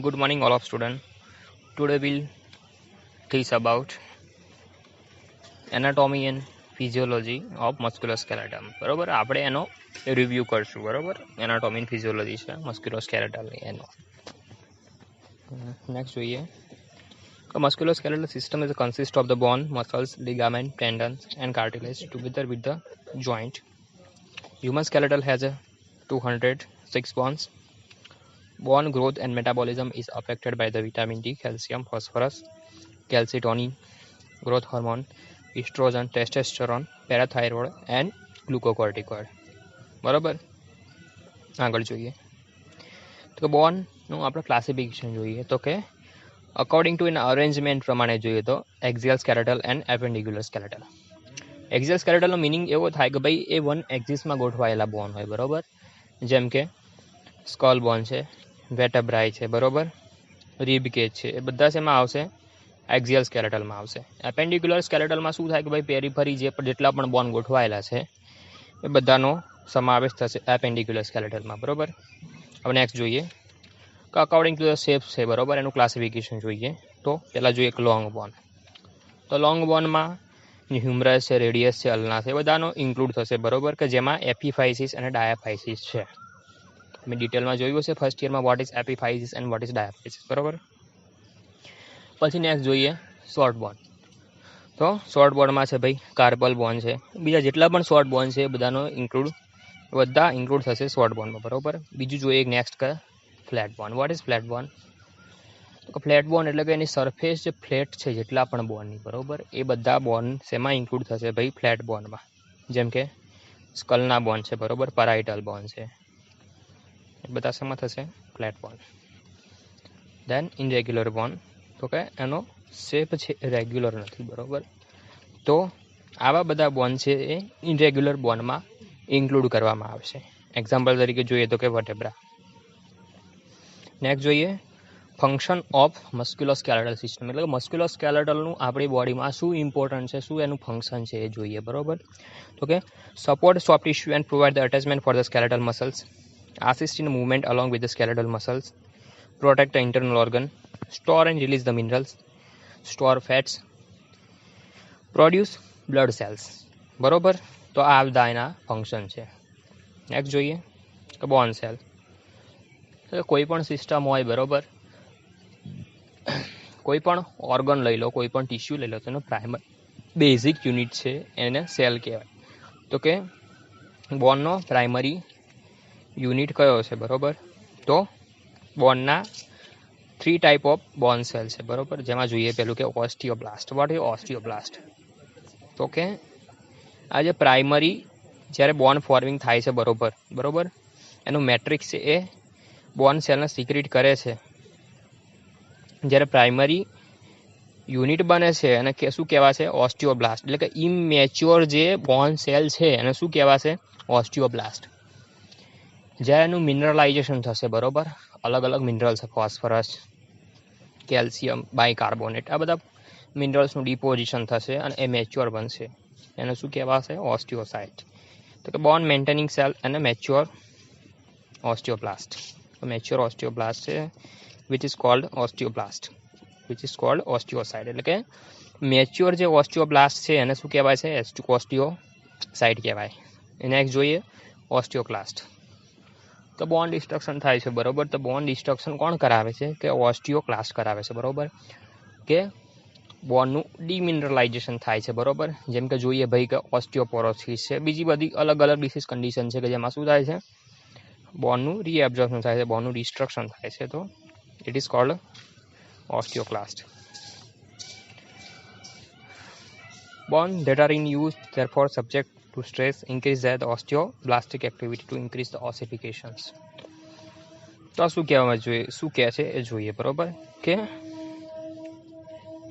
Good morning, all of students. Today we'll teach about anatomy and physiology of musculoskeletal. બરોબર આપણે એનો review કરશું. બરોબર એનાટોમી એન્ડ ફિઝિયોલોજી છે મસ્ક્યુલોસ્કેલેટલ એનો. નેક્સ્ટ જોઈએ કે musculoskeletal system is a consist of the bone, muscles, ligament, tendons and cartilage together with the joint. Human skeletal has a 206 bones. Bone growth and metabolism is affected by the vitamin D, calcium, phosphorus, calcitonin, growth hormone, estrogen, testosterone, parathyroid and glucocorticoid. બરાબર આગળ જોઈએ તો બોનનું આપણે classification જોઈએ તો કે according to એના arrangement પ્રમાણે જોઈએ તો એક્ઝિયલ સ્કેલેટલ એન્ડ એપેન્ડિક્યુલર સ્કેલેટલ. એક્ઝિયલ સ્કેલેટલનો મિનિંગ એવો થાય કે ભાઈ એ વન એક્સિસમાં ગોઠવાયેલા બોન હોય. બરાબર જેમ કે સ્કલ બોન છે, વેટેબ્રાઈ છે, બરાબર રીબ કેજ છે, એ બધા શેમાં આવશે? એક્ઝિયલ સ્કેલેટલમાં આવશે. એપેન્ડિક્યુલર સ્કેલેટલમાં શું થાય કે ભાઈ પેરીફરી જેટલા પણ બોન ગોઠવાયેલા છે એ બધાનો સમાવેશ થશે એપેન્ડિક્યુલર સ્કેલેટલમાં. બરાબર હવે નેક્સ્ટ જોઈએ કે અકોર્ડિંગ ટુ ધ શેપ છે. બરાબર એનું ક્લાસિફિકેશન જોઈએ તો પહેલાં જોઈએ એક લોંગ બોન. તો લોંગ બોનમાં હ્યુમરસ છે, રેડિયસ છે, અલ્ના છે, એ બધાનો ઇન્ક્લુડ થશે. બરાબર કે જેમાં એપિફાઇસિસ અને ડાયાફાઇસિસ છે. મેં ડિટેલમાં જોયું હશે ફર્સ્ટ યરમાં what is epiphysis and what is diaphysis. બરાબર પછી નેક્સ્ટ જોઈએ શોર્ટ બોન. તો શોર્ટ બોનમાં છે ભાઈ કાર્પલ બોન છે, બીજા જેટલા પણ શોર્ટ બોન છે એ બધા ઇન્ક્લુડ થશે શોર્ટ બોનમાં. બરાબર બીજું જોઈએ નેક્સ્ટ કે flat bone. What is flat bone? તો ફ્લેટ બોન એટલે કે એની સરફેસ જે ફ્લેટ છે જેટલા પણ બોનની, બરાબર એ બધા બોન શેમાં ઇન્ક્લુડ થશે ભાઈ? ફ્લેટ બોનમાં. જેમ કે સ્કલના બોન છે, બરાબર પેરાઇટલ બોન છે, એ બધા શેમાં થશે? ફ્લેટ બોન. દેન ઇનરેગ્યુલર બોન, તો કે એનો શેપ છે રેગ્યુલર નથી. બરાબર તો આવા બધા બોન છે એ ઇનરેગ્યુલર બોનમાં ઇન્ક્લુડ કરવામાં આવશે. એક્ઝામ્પલ તરીકે જોઈએ તો કે વર્ટેબ્રા. નેક્સ્ટ જોઈએ ફંક્શન ઓફ મસ્ક્યુલોસ્કેલેટલ સિસ્ટમ, એટલે કે મસ્ક્યુલોસ્કેલેટલનું આપણી બોડીમાં શું ઇમ્પોર્ટન્ટ છે, શું એનું ફંક્શન છે એ જોઈએ. બરાબર તો કે support soft tissue and provide the attachment for the skeletal muscles, assist in movement along with the skeletal muscles, protect the internal organ, store and release the minerals, store fats, produce blood cells. બરોબર તો આ બધા એના function છે. Next જોઈએ કે બોન cell. કોઈ પણ સિસ્ટમ હોય, બરોબર કોઈ પણ ઓર્ગન લઈ લો, કોઈ પણ ટિશ્યુ લઈ લો, તો એનો પ્રાઇમરી બેઝિક યુનિટ છે એને સેલ કહેવાય. તો કે બોનનો પ્રાઇમરી યુનિટ કયો છે? બરાબર તો બોનના 3 ટાઈપ ઓફ બોન સેલ છે. બરાબર જેમાં જોઈએ પેલું કે ઓસ્ટિયોબ્લાસ્ટ. What is ઓસ્ટિયોબ્લાસ્ટ? તો કે આ જે પ્રાઇમરી જ્યારે બોન ફોર્મિંગ થાય છે, બરોબર એનું મેટ્રિક્સ છે એ બોન સેલને સિક્રેટ કરે છે. જ્યારે પ્રાઇમરી યુનિટ બને છે અને શું કહેવાશે? ઓસ્ટિયોબ્લાસ્ટ. એટલે કે ઇમેચ્યોર જે બોન સેલ છે એને શું કહેવાશે? ઓસ્ટિયોબ્લાસ્ટ. જ્યારે એનું મિનરલાઇઝેશન થશે, બરાબર અલગ અલગ મિનરલ્સ, ફોસ્ફરસ, કેલ્શિયમ, બાયકાર્બોનેટ, આ બધા મિનરલ્સનું ડિપોઝિશન થશે અને એ મેચ્યોર બનશે. એને શું કહેવાશે? ઓસ્ટિયોસાઇટ. તો કે બોન મેન્ટેનિંગ સેલ અને મેચ્યોર ઓસ્ટિયોબ્લાસ્ટ. મેચ્યોર ઓસ્ટિયોબ્લાસ્ટ છે વિચ ઇઝ કોલ્ડ ઓસ્ટિયોસાઇટ. એટલે કે મેચ્યોર જે ઓસ્ટિયોબ્લાસ્ટ છે એને શું કહેવાય છે? ઓસ્ટિયોસાઇટ કહેવાય. નેક્સ્ટ જોઈએ ઓસ્ટિયોક્લાસ્ટ. તો બોન ડિસ્ટ્રક્શન થાય છે, બરોબર તો બોન ડિસ્ટ્રક્શન કોણ કરાવે છે? કે ઓસ્ટિયોક્લાસ્ટ કરાવે છે. બરોબર કે બોનનું ડિમિનરલાઇઝેશન થાય છે. બરોબર જેમ કે જોઈએ ભાઈ કે ઓસ્ટિયોપોરોસિસ છે, બીજી બધી અલગ અલગ ડિસીઝ કન્ડિશન છે કે જેમાં શું થાય છે? બોનનું રીએબ્ઝોર્પ્શન થાય છે, બોનનું ડિસ્ટ્રક્શન થાય છે. તો it is called osteoclast. Bone that are in use therefore subject to stress increase the osteoblastic activity to increase the ossifications. તો શું કહેવામાં જોઈએ, શું કહે છે એ જોઈએ. બરોબર કે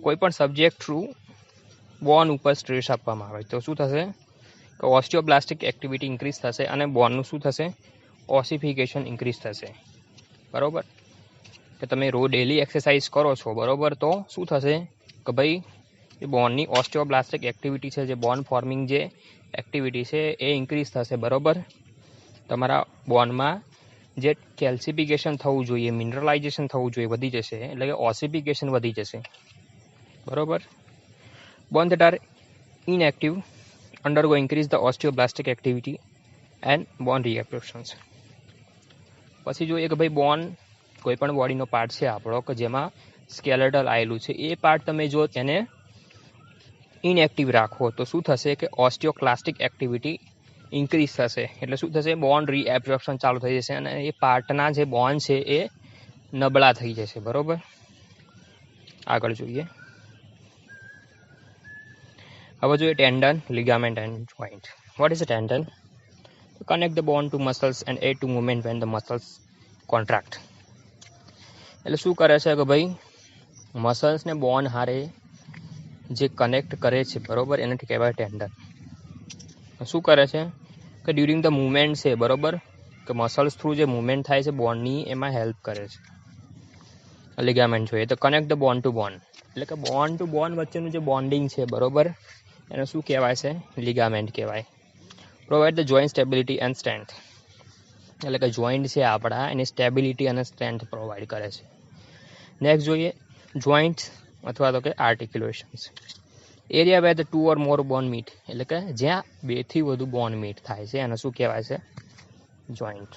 કોઈ પણ સબ્જેક્ટ થ્રુ બોન ઉપર સ્ટ્રેસ આપવામાં આવે તો શું થશે? કે ઓસ્ટિયોબ્લાસ્ટિક એક્ટિવિટી ઇન્ક્રીઝ થશે અને બોનનું શું થશે? ઓસિફિકેશન ઇન્ક્રીઝ થશે. બરોબર કે તમે ડેલી એક્સરસાઇઝ કરો છો, બરોબર તો શું થશે કે ભાઈ એ બોનની ઓસ્ટિયોબ્લાસ્ટિક એક્ટિવિટી છે, જે બોન ફોર્મિંગ જે એક્ટિવિટી છે એ ઇન્ક્રીઝ થશે. બરોબર તમારા બોનમાં જે કેલ્સિફિકેશન થવું જોઈએ, મિનરલાઇઝેશન થવું જોઈએ વધી જશે, એટલે કે ઓસિફિકેશન વધી જશે, બરોબર. બોન that are inactive undergo increase the osteoblastic activity and bone reabsorptions. પછી જોઈએ કે ભાઈ બોન કોઈ પણ બોડીનો પાર્ટ છે આપણો કે જેમાં સ્કેલેટલ આવેલું છે, એ પાર્ટ તમે જો એને ઇનએક્ટિવ રાખો તો શું થશે કે ઓસ્ટિયોક્લાસ્ટિક એક્ટિવિટી ઇન્ક્રીઝ થશે, એટલે શું થશે, બોન રીએબ્ઝોર્પ્શન ચાલુ થઈ જશે અને એ પાર્ટના જે બોન છે એ નબળા થઈ જશે, બરોબર. આગળ જોઈએ. હવે જોઈએ tendon, ligament and joint. What is a tendon? Connect the bone to muscles and aid to movement when the muscles contract. એટલે શું કરે છે કે ભાઈ મસલ્સને બોન હારે જે કનેક્ટ કરે છે, બરોબર, એને કહેવાય ટેન્ડન. શું કરે છે કે ડ્યુરિંગ ધ મુવમેન્ટ છે, બરોબર, કે મસલ્સ થ્રુ જે મુવમેન્ટ થાય છે બોનની, એમાં હેલ્પ કરે છે. લિગામેન્ટ જોઈએ તો કનેક્ટ ધ બોન ટુ બોન, એટલે કે બોન ટુ બોન વચ્ચેનું જે બોન્ડિંગ છે, બરોબર, એને શું કહેવાય છે, લિગામેન્ટ કહેવાય. Provide the joint stability and strength, એટલે કે જોઈન્ટ છે આપણા એની સ્ટેબિલિટી અને સ્ટ્રેન્થ પ્રોવાઈડ કરે છે. નેક્સ્ટ જોઈએ જોઈન્ટ અથવા તો કે articulations. Area where the 2 or more bone meet, એટલે કે જ્યાં 2 થી વધુ બોન મીટ થાય છે એને શું કહેવાય છે, joint.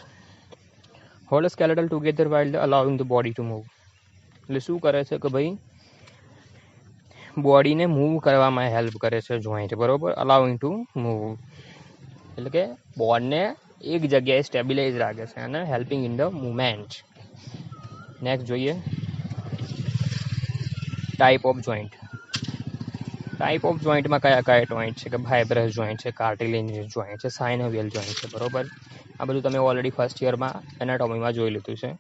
Hold skeletal together while allowing the body to move, એટલે શું કરે છે કે ભાઈ બોડીને મૂવ કરવામાં હેલ્પ કરે છે જોઈન્ટ, બરોબર, અલાઉઇંગ ટુ મૂવ, એટલે કે બોનને એક જગ્યાએ સ્ટેબિલાઇઝ રાખે છે અને helping in the movement. Next જોઈએ type of joint. Type of જોઈન્ટમાં કયા કયા જોઈન્ટ છે કે ફાઇબ્રસ જોઈન્ટ છે, કાર્ટિલેજિયસ જોઈન્ટ છે, સાઇનોવિયલ જોઈન્ટ છે, બરોબર. આ બધું તમે ઓલરેડી ફર્સ્ટ યરમાં એનાટોમીમાં જોઈ લીધું છે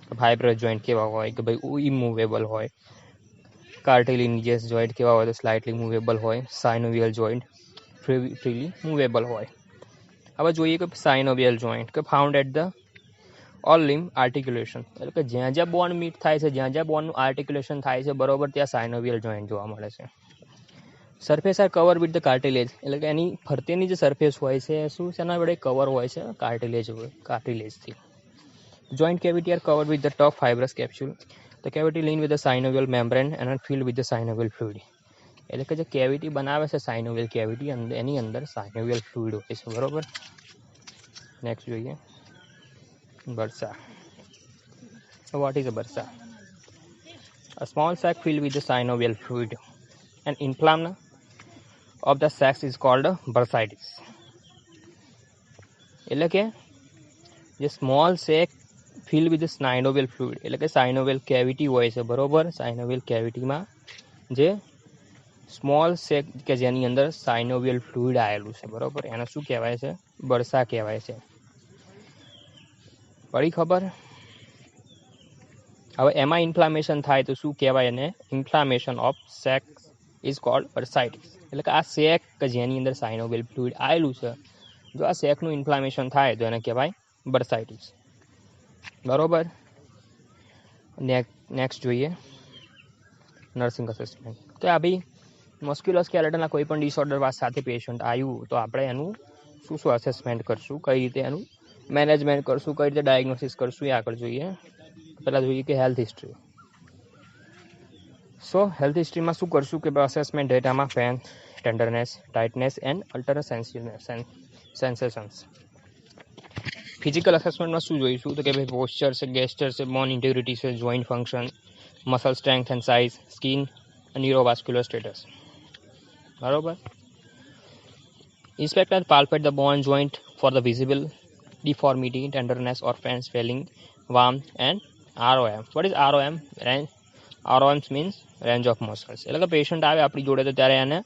કે ફાઇબ્રસ જોઈન્ટ કેવા હોય કે ભાઈ ઇમૂવેબલ હોય, કાર્ટિલેજિયસ જોઈન્ટ કેવા હોય તો સ્લાઇટલી મૂવેબલ હોય, સાઇનોવિયલ જોઈન્ટ ફ્રીલી મૂવેબલ હોય. હવે જોઈએ કે સાઇનોવિયલ જોઈન્ટ કે found at the all limb articulation, એટલે કે જ્યાં જ્યાં બોન મીટ થાય છે, જ્યાં જ્યાં બોનનું આર્ટિક્યુલેશન થાય છે, બરોબર, ત્યાં સાઇનોવિયલ જોઈન્ટ જોવા મળે છે. Surface are cover with the cartilage, એટલે કે એની ફરતેની જે સરફેસ હોય છે શું એના વડે કવર હોય છે, કાર્ટિલેજથી. Joint cavity are cover with the tough fibrous capsule, the cavity line with the synovial membrane and filled with the synovial fluid, એટલે કે જે કેવિટી બનાવે છે સાઇનોવિયલ કેવિટી, એની અંદર સાઇનોવિયલ ફ્લુઇડ હોય છે, બરોબર. નેક્સ્ટ જોઈએ bursa. What is a bursa? A small sac filled with the synovial fluid and inflammation of the sac is called bursitis. એટલે કે જે small sac fill with synovial fluid, એટલે કે સાઇનોવિયલ કેવિટી હોય છે, બરોબર, સાઇનોવિયલ કેવિટીમાં જે સ્મોલ સેક કે જેની અંદર સાઇનોવિયલ ફ્લુઇડ આવેલું છે, બરોબર, એને શું કહેવાય છે, બરસા કહેવાય છે. પડી ખબર? હવે એમાં ઇન્ફ્લામેશન થાય તો શું કહેવાય એને, inflammation of sac is called bursitis, એટલે કે આ સેક કે જેની અંદર સાઇનોવિયલ ફ્લુઇડ આવેલું છે, જો આ સેકનું ઇન્ફ્લામેશન થાય તો એને કહેવાય બર્સાઇટિસ, બરોબર. નેક્સ્ટ જોઈએ નર્સિંગ અસેસમેન્ટ. તો આ ભાઈ મસ્ક્યુલોસ્કેલેટલના કોઈ પણ ડિસઓર્ડર સાથે પેશન્ટ આવ્યું તો આપણે એનું શું શું અસેસમેન્ટ કરશું, કઈ રીતે એનું મેનેજમેન્ટ કરશું, કઈ રીતે ડાયગ્નોસિસ કરશું, એ આગળ જોઈએ. પહેલાં જોઈએ કે હેલ્થ હિસ્ટ્રી. સો હેલ્થ હિસ્ટ્રીમાં શું કરશું કે અસેસમેન્ટ ડેટામાં pain, tenderness, tightness and alternate sensations. Physical અસેસમેન્ટમાં શું જોઈશું તો કે ભાઈ પોસ્ચર છે, ગેસ્ચર છે, બોન ઇન્ટિગ્રિટી છે, joint function, muscle strength and size, skin, neurovascular status, બરોબર. Inspect and palpate the bone joint for the visible deformity, tenderness or pain, swelling, warmth and ROM. What is ROM? ROM means range of motions. એટલે કે patient આવે આપણી જોડે તો ત્યારે એને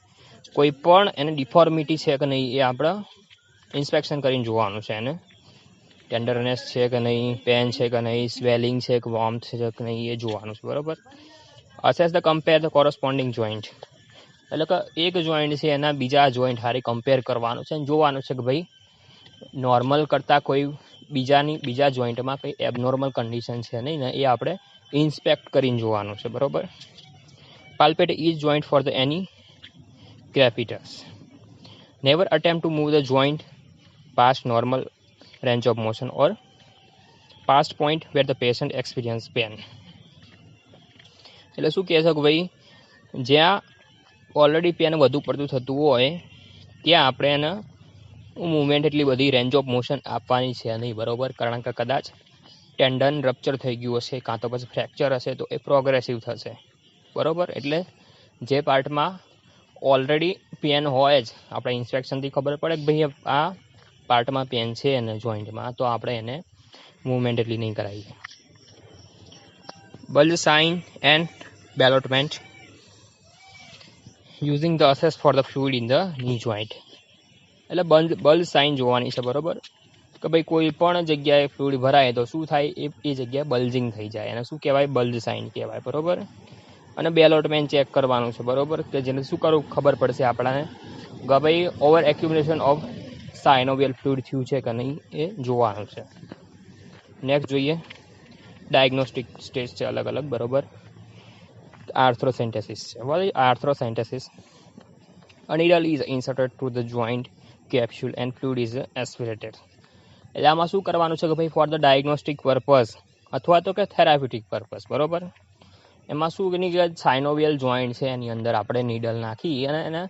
કોઈ પણ એને ડિફોર્મિટી છે કે નહીં એ આપણે ઇન્સ્પેક્શન કરીને જોવાનું છે. એને ટેન્ડરનેસ છે કે નહીં, પેન છે કે નહીં, સ્વેલિંગ છે કે વોર્મથ છે કે નહીં એ જોવાનું છે, બરાબર. Assess the compare the corresponding joint, એટલે કે એક જોઈન્ટ છે એના બીજા જોઈન્ટ હારી કમ્પેર કરવાનું છે અને જોવાનું છે કે ભાઈ નોર્મલ કરતાં કોઈ બીજા જોઈન્ટમાં કંઈ એબનોર્મલ કન્ડિશન છે નહીં ને, એ આપણે ઇન્સ્પેક્ટ કરીને જોવાનું છે, બરાબર. Palpate each joint for the any crepitus. Never attempt to move the joint past normal range of motion or past point where the patient experienced pain. એટલે શું કહે છે કે ભાઈ જ્યાં ઓલરેડી પેન વધુ પડતું થતું હોય ત્યાં આપણે એને મૂવમેન્ટ એટલી બધી રેન્જ ઓફ મોશન આપવાની છે નહીં, બરાબર. કારણ કે કદાચ ટેન્ડન રપ્ચર થઈ ગયું હશે કાં તો પછી ફ્રેક્ચર હશે તો એ પ્રોગ્રેસિવ થશે, બરાબર. એટલે જે પાર્ટમાં ઓલરેડી પેન હોય જ આપણે ઇન્સ્પેક્શનથી ખબર પડે કે ભાઈ આ પાર્ટમાં પેન છે અને જોઈન્ટમાં, તો આપણે એને મૂવમેન્ટ એટલી નહીં કરાવીએ. Bulge sign and ballottement using the assess for the fluid in the knee joint. એટલે બલ્જ સાઇન જોવાની છે, બરાબર, કે ભાઈ કોઈ પણ જગ્યાએ ફ્લુઇડ ભરાય તો શું થાય, એ જગ્યાએ બલ્જિંગ થઈ જાય, એને શું કહેવાય, બલ્જ સાઇન કહેવાય, બરાબર. અને બેલોટમેન્ટ ચેક કરવાનું છે, બરાબર, કે જેને શું કરવું ખબર પડશે આપણને કે ભાઈ over accumulation of synovial fluid થયું છે કે નહીં એ જોવાનું છે. નેક્સ્ટ જોઈએ ડાયગ્નોસ્ટિક સ્ટેજ છે અલગ અલગ, બરાબર. આર્થ્રોસેન્ટેસિસ છે. What is arthrocentesis? A needle is inserted through the joint capsule and fluid is aspirated. એટલે આમાં શું કરવાનું છે કે ભાઈ ફોર ધ ડાયગ્નોસ્ટિક પર્પઝ અથવા તો કે થેરાપ્યુટિક પર્પઝ, બરાબર. એમાં શું કે સાઇનોવિયલ જોઈન્ટ છે એની અંદર આપણે નીડલ નાખી અને એને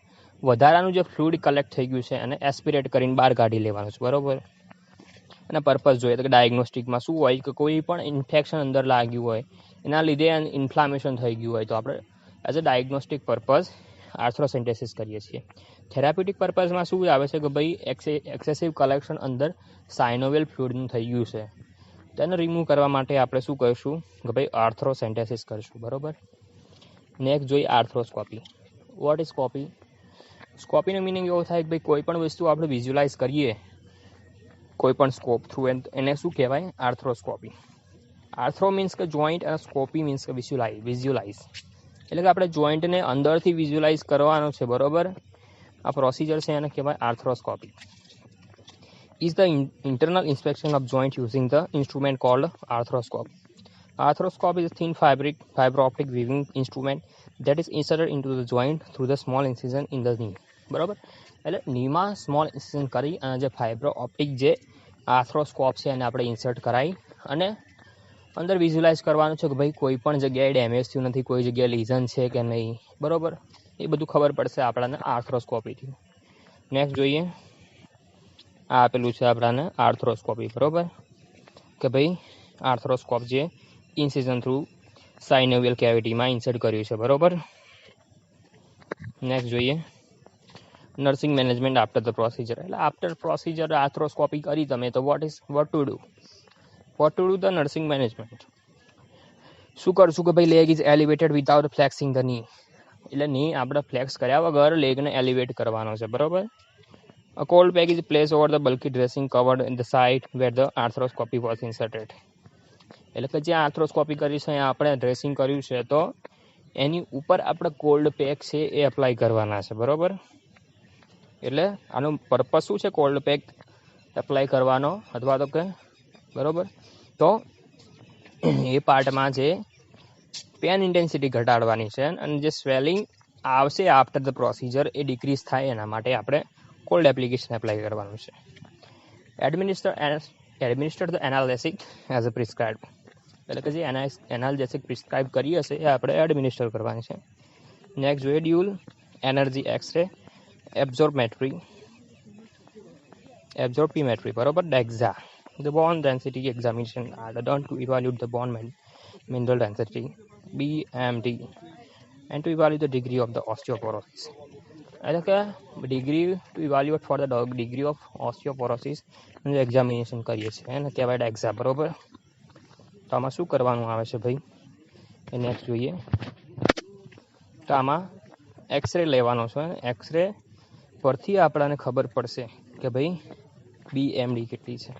વધારાનું જે ફ્લુઇડ કલેક્ટ થઈ ગયું છે એને એસ્પિરેટ કરીને બહાર કાઢી લેવાનું છે, બરાબર. અને પર્પઝ જોઈએ તો કે ડાયગ્નોસ્ટિકમાં શું હોય કે કોઈ પણ ઇન્ફેક્શન અંદર લાગ્યું હોય એના લીધે ઇન્ફ્લામેશન થઈ ગયું હોય તો આપણે એઝ અ ડાયગ્નોસ્ટિક પર્પઝ આર્થ્રોસેન્ટેસિસ કરીએ છીએ. થેરાપ્યુટિક પર્પઝમાં શું આવે છે કે ભાઈ એક્સેસિવ કલેક્શન અંદર સાઇનોવિયલ ફ્લુઇડનું થઈ ગયું છે તો એને રિમૂવ કરવા માટે આપણે શું કરીશું કે ભાઈ આર્થ્રોસેન્ટેસિસ કરીશું, બરાબર. નેક્સ્ટ જોઈએ આર્થ્રોસ્કોપી. What is scopy? સ્કોપીનો મિનિંગ એવો થાય કે ભાઈ કોઈ પણ વસ્તુ આપણે વિઝ્યુલાઇઝ કરીએ કોઈ પણ સ્કોપ થ્રુ એને શું કહેવાય, આર્થ્રોસ્કોપી. આર્થ્રો મીન્સ કે જોઈન્ટ અને સ્કોપી મીન્સ કે વિઝ્યુલાઇઝ. એટલે કે આપણે જોઈન્ટને અંદરથી વિઝ્યુલાઇઝ કરવાનો છે, બરાબર. આ પ્રોસિજર છે એને કહેવાય arthroscopy. Is the internal inspection of joint using the instrument called arthroscope. Arthroscope is a thin fiber optic viewing instrument that is inserted into the joint through the small incision in the knee, બરાબર. એટલે નીમાં small ઇન્સિઝન કરી અને જે fibre optic જે આર્થ્રોસ્કોપ છે એને આપણે insert કરાવી અને અંદર વિઝ્યુલાઇઝ કરવાનું છે કે ભાઈ કોઈ પણ જગ્યાએ ડેમેજ થયું નથી, કોઈ જગ્યાએ લીઝન છે કે નહીં, બરાબર. એ બધું ખબર પડશે આપણને આર્થ્રોસ્કોપીથી. નેક્સ્ટ જોઈએ આ આપેલું છે આપણને આર્થ્રોસ્કોપી, બરાબર, કે ભાઈ આર્થ્રોસ્કોપ જે ઇન્સિઝન થ્રુ સાઇનોવિયલ કેવિટીમાં ઇન્સર્ટ કર્યું છે, બરાબર. નેક્સ્ટ જોઈએ nursing management after the procedure. એટલે આફ્ટર પ્રોસિજર આર્થ્રોસ્કોપી કરી તમે તો what to do the nursing management. શું કરશું કે ભાઈ leg is elevated without flexing the knee. એટલે ની આપણે ફ્લેક્સ કર્યા વગર લેગને એલિવેટ કરવાનો છે, બરાબર. A cold pack is placed over the bulky dressing covered in the site where the arthroscopy was inserted. એટલે કે જ્યાં આર્થ્રોસ્કોપી કરી છે આપણે ડ્રેસિંગ કર્યું છે તો એની ઉપર આપણે કોલ્ડ પેક છે એ એપ્લાય કરવાના છે, બરાબર. એટલે આનો પર્પઝ શું છે કોલ્ડ પેક એપ્લાય કરવાનો અથવા તો કે, બરાબર, તો એ પાર્ટમાં જે પેન ઇન્ટેન્સિટી ઘટાડવાની છે અને જે સ્વેલિંગ આવશે આફ્ટર ધ પ્રોસિજર એ ડિક્રીઝ થાય એના માટે આપણે કોલ્ડ એપ્લિકેશન એપ્લાય કરવાનું છે. Administer the analgesic as a prescribe. એટલે કે જે એનાલ્જેસિક પ્રિસ્ક્રાઇબ કરી હશે એ આપણે એડમિનિસ્ટર કરવાની છે. નેક્સ્ટ જોઈએ ડ્યુલ એનર્જી એક્સરે એબ્સોર્પ્ટીમેટ્રી, બરાબર, ડેક્ઝા. The bone density examination are done to evaluate the bone mineral density BMD and to evaluate the degree of the osteoporosis. એટલે કે degree to evaluate for the degree of osteoporosis examination કરીએ છીએ એને કહેવાય ડેક્ઝા, બરાબર. તો આમાં શું કરવાનું આવે છે ભાઈ એ નેક્સ્ટ જોઈએ. તો આમાં એક્સરે લેવાનો છે. એક્સરે પરથી આપણને ખબર પડશે કે ભાઈ BMD કેટલી છે,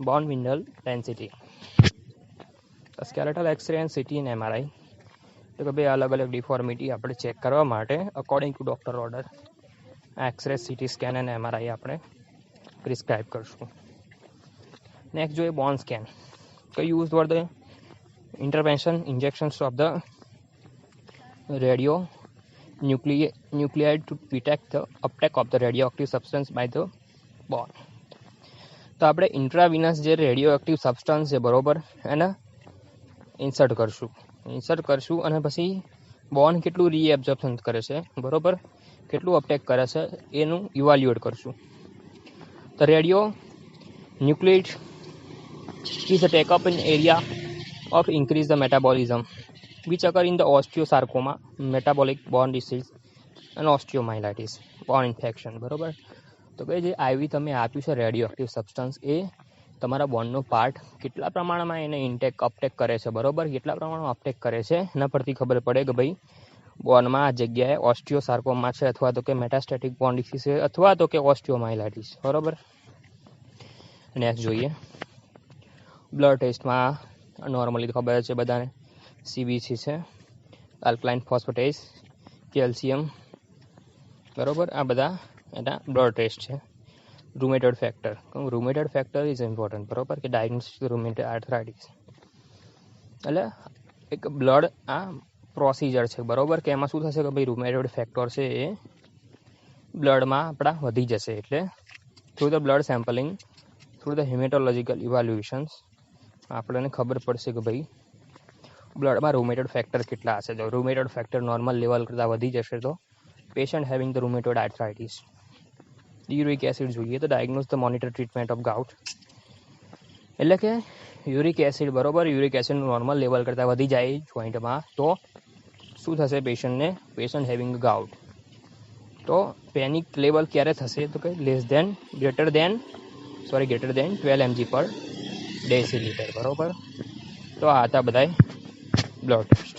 bone mineral density. Skeletal x ray and CT and MRI. તો કે ભાઈ અલગ અલગ ડિફોર્મિટી આપણે ચેક કરવા માટે according to doctor order x ray, CT scan અને MRI આપણે પ્રિસ્ક્રાઇબ કરશું. નેક્સ્ટ જોઈએ બોન સ્કેન. તો use for the intervention injections of the radio nuclide to detect the uptake of the radioactive substance by the bone. તો આપણે ઇન્ટ્રાવિનસ જે radio active substance છે બરોબર એને ઇન્સર્ટ કરશું અને પછી બોન કેટલું રીએબ્ઝોર્પ્શન કરે છે બરોબર, કેટલું અપટેક કરે છે એનું ઇવાલ્યુએટ કરશું. The radionuclide is a take up in area of increase the metabolism which occur in the osteosarcoma, metabolic bone disease and osteomyelitis, bone infection. બરોબર, તો કે જે આઈવી તમે આપ્યું છે રેડિયો એક્ટિવ સબસ્ટન્સ એ તમારા બોનનો પાર્ટ કેટલા પ્રમાણમાં એને અપટેક કરે છે બરોબર, કેટલા પ્રમાણમાં અપટેક કરે છે એના પરથી ખબર પડે કે ભાઈ બોનમાં આ જગ્યાએ ઓસ્ટિયોસાર્કોમા છે અથવા તો કે મેટાસ્ટેટિક બોન ડિસીઝ છે અથવા તો કે ઓસ્ટિયોમાઇલાઇટિસ બરોબર. નેક્સ્ટ જોઈએ બ્લડ ટેસ્ટમાં નોર્મલી ખબર છે બધાને સીબીસી છે, આલ્કલાઇન ફોસ્ફેટેઝ, કેલ્શિયમ બરોબર, આ બધા એના બ્લડ ટેસ્ટ છે. રૂમેટોઇડ ફેક્ટર ઇઝ ઇમ્પોર્ટન્ટ બરોબર કે ડાયગ્નોસિસ રૂમેટોઇડ આર્થરાઇટિસ એટલે એક બ્લડ આ પ્રોસિજર છે બરોબર કે એમાં શું થશે કે ભાઈ રૂમેટોઇડ ફેક્ટર છે એ બ્લડમાં આપણા વધી જશે એટલે through the blood sampling through the hematological evaluations આપણને ખબર પડશે કે ભાઈ બ્લડમાં રૂમેટોઇડ ફેક્ટર કેટલા હશે. જો રૂમેટોઇડ ફેક્ટર નોર્મલ લેવલ કરતાં વધી જશે તો patient having the rheumatoid arthritis. Uric acid જોઈએ તો diagnose the monitor treatment of gout એટલે કે યુરિક એસિડ બરોબર, યુરિક એસિડ નોર્મલ લેવલ કરતાં વધી જાય જોઈન્ટમાં તો શું થશે પેશન્ટ હેવિંગ ગાઉટ. તો પેનિક લેવલ ક્યારે થશે તો કે ગ્રેટર દેન 12 mg પર ડેસીલીટર બરોબર. તો આ હતા બધાય blood test.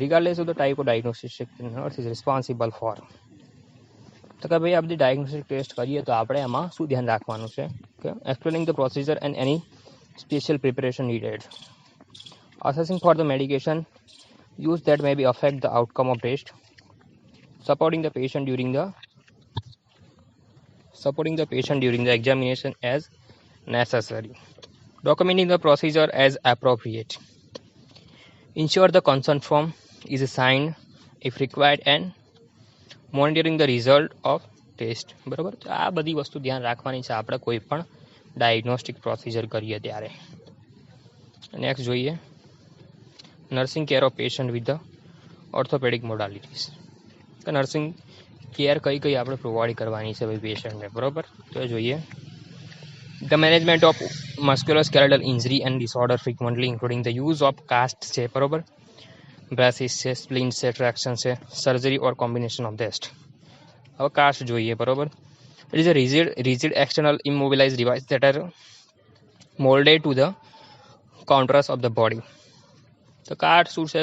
Regardless of the type of diagnostic nurse is responsible for. તો કે ભાઈ આ બધી ડાયગ્નોસ્ટિક ટેસ્ટ કરીએ તો આપણે એમાં શું ધ્યાન રાખવાનું છે કે explaining the procedure and any special preparation needed, assessing for the medication use that may be affect the outcome of test, supporting the patient during the examination as necessary, documenting the procedure as appropriate, ensure the consent form is signed if required and monitoring the result of test બરાબર. આ બધી વસ્તુ ધ્યાન રાખવાની છે આપણે કોઈ પણ ડાયગ્નોસ્ટિક પ્રોસિજર કરીએ ત્યારે. નેક્સ્ટ જોઈએ nursing care of patient with the orthopaedic modalities. તો નર્સિંગ કેર કઈ આપણે પ્રોવાઈડ કરવાની છે ભાઈ પેશન્ટને બરાબર. તો જોઈએ the management of musculoskeletal injury and disorder frequently including the use of cast છે બરાબર, બ્રાસિસ છે, સ્પ્લિન્ટ છે, ટ્રેક્શન છે, સર્જરી ઓર કોમ્બિનેશન ઓફ ધેસ્ટ. હવે કાસ્ટ જોઈએ બરાબર. It is a rigid external immobilized device that are molded to the contours of the body. તો cast શું છે?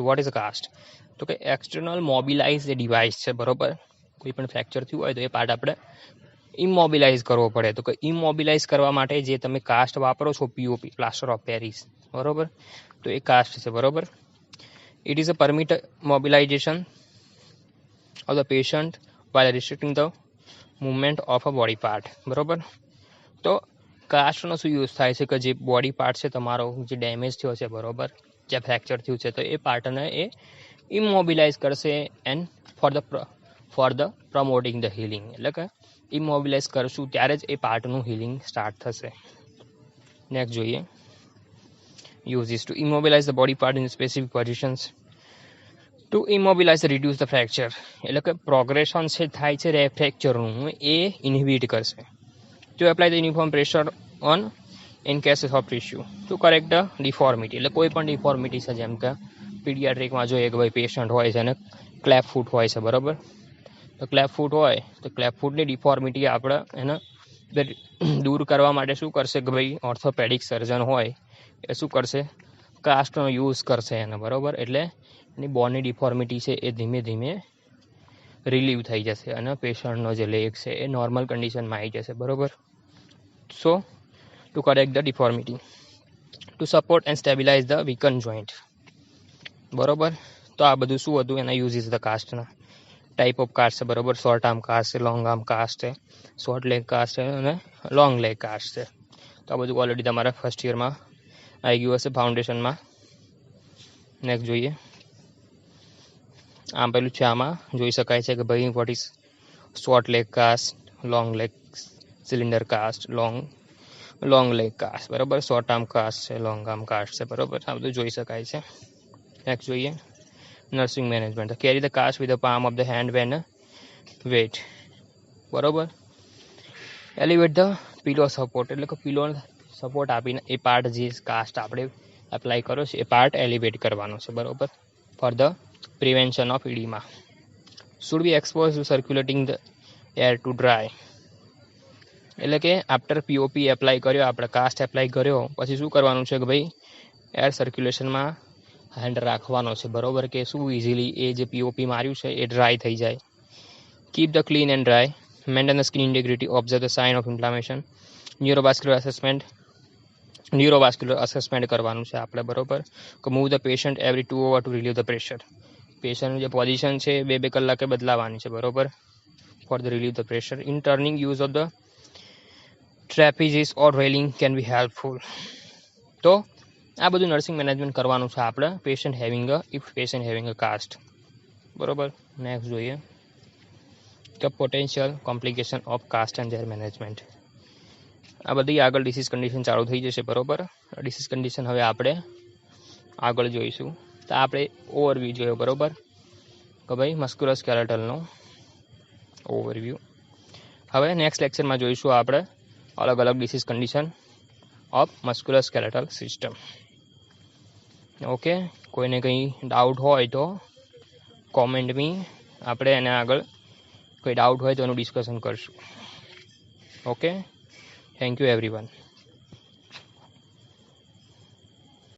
What is a cast? તો કે એક્સટર્નલ મોબિલાઇઝ જે ડિવાઇસ છે બરોબર, કોઈ પણ ફ્રેક્ચર થયું હોય તો એ પાર્ટ આપણે ઇમોબિલાઇઝ કરવો પડે. તો કે ઇમોબિલાઇઝ કરવા માટે જે તમે કાસ્ટ વાપરો છો પીઓપી પ્લાસ્ટર ઓફ પેરિસ બરોબર, તો એ કાસ્ટ છે બરોબર. It is a permit mobilisation of the patient while restricting the movement of a body part બરોબર. તો કાસ્ટનો શું યુઝ થાય છે કે જે બોડી પાર્ટ છે તમારો જે ડેમેજ થયો છે બરોબર, જે ફ્રેક્ચર થયું છે તો એ પાર્ટને એ ઇમોબિલાઇઝ કરશે and for the promoting the healing એટલે કે ઇમોબિલાઇઝ કરશું ત્યારે જ એ પાર્ટનું હિલિંગ સ્ટાર્ટ થશે. નેક્સ્ટ જોઈએ uses to immobilize the body part in specific positions to immobilize reduce the fracture એટલે કે પ્રોગ્રેશન છે થાય છે ફ્રેક્ચરનું એ ઇનહિબિટ કરશે. To apply the uniform pressure on in cases of tissue to correct the deformity એટલે કોઈ પણ ડિફોર્મિટી છે જેમ કે પીડિયાટ્રિકમાં જોઈએ કે ભાઈ પેશન્ટ હોય છે અને ક્લેપ ફૂટ હોય છે બરાબર. તો ક્લેપ ફૂટ હોય તો ક્લેપ ફૂટની ડિફોર્મિટી આપણે એને દૂર કરવા માટે શું કરશે કે ભાઈ ઓર્થોપેડિક સર્જન હોય એ શું કરશે કાસ્ટનો યુઝ કરશે એને બરાબર. એટલે એની બોનની ડિફોર્મિટી છે એ ધીમે ધીમે રિલીવ થઈ જશે અને પેશન્ટનો જે લેગ છે એ નોર્મલ કન્ડિશનમાં આવી જશે બરાબર. So to correct the deformity to support and stabilize the weaken joint બરોબર. તો આ બધું શું હતું એના યુઝિસ ધ કાસ્ટના ટાઈપ ઓફ કાસ્ટ છે બરોબર. શોર્ટ આર્મ કાસ્ટ છે, લોંગ આર્મ કાસ્ટ છે, શોર્ટ લેગ કાસ્ટ છે અને લોંગ લેગ કાસ્ટ છે. તો આ બધું ઓલરેડી તમારા ફર્સ્ટ યરમાં આવી ગયું હશે ફાઉન્ડેશનમાં. નેક્સ્ટ જોઈએ આમ પેલું છે આમાં જોઈ શકાય છે કે ભાઈ what is short leg cast, long leg cylinder cast, long leg cast, બરાબર. શોર્ટ આર્મ કાસ્ટ છે, લોંગ આર્મ કાસ્ટ છે, બરાબર. આ બધું જોઈ શકાય છે. નેક્સ્ટ જોઈએ nursing management. Carry the cast with the palm of the hand when wet, બરાબર. એલિવેટ ધ પિલો સપોર્ટ, એટલે કે પિલો સપોર્ટ આપીને એ પાર્ટ જે કાસ્ટ આપણે એપ્લાય કર્યો છે એ પાર્ટ એલિવેટ કરવાનો છે, બરાબર. For the prevention of oedema. Should be expose to circulating the air to dry, એટલે કે આફ્ટર પીઓપી એપ્લાય કર્યો, આપણે કાસ્ટ એપ્લાય કર્યો પછી શું કરવાનું છે કે ભાઈ એર સર્ક્યુલેશનમાં હેન્ડ રાખવાનો છે, બરાબર. કે શું ઇઝીલી એ જે પીઓપી માર્યું છે એ ડ્રાય થઈ જાય. Keep the clean and dry. Maintain the skin integrity. Observe the sign of inflammation. Neurovascular assessment કરવાનું છે આપણે, બરાબર. કે move the patient every 2 hours to relieve the pressure. પેશન્ટની જે પોઝિશન છે 2-2 કલાકે બદલાવાની છે, બરાબર. For the relieve the pressure. In turning use of the trapezes or railing can be helpful. તો આ બધું નર્સિંગ મેનેજમેન્ટ કરવાનું છે આપણે પેશન્ટ હેવિંગ અ કાસ્ટ, બરાબર. નેક્સ્ટ જોઈએ કે potential complication of cast and there management. આ બધી આગળ ડિસીઝ કન્ડિશન ચાલુ થઈ જશે, બરાબર. ડિસીઝ કન્ડિશન હવે આપણે આગળ જોઈશું. તો આપણે ઓવરવ્યૂ જોયો, બરાબર, કે ભાઈ મસ્ક્યુલોસ્કેલેટલનો ઓવરવ્યૂ. હવે નેક્સ્ટ લેક્ચરમાં જોઈશું આપણે અલગ અલગ disease condition of musculoskeletal system. Okay, કોઈને કંઈ ડાઉટ હોય તો કોમેન્ટ મી, આપણે એને આગળ કોઈ ડાઉટ હોય તો એનું ડિસ્કશન કરશું. Okay, thank you everyone.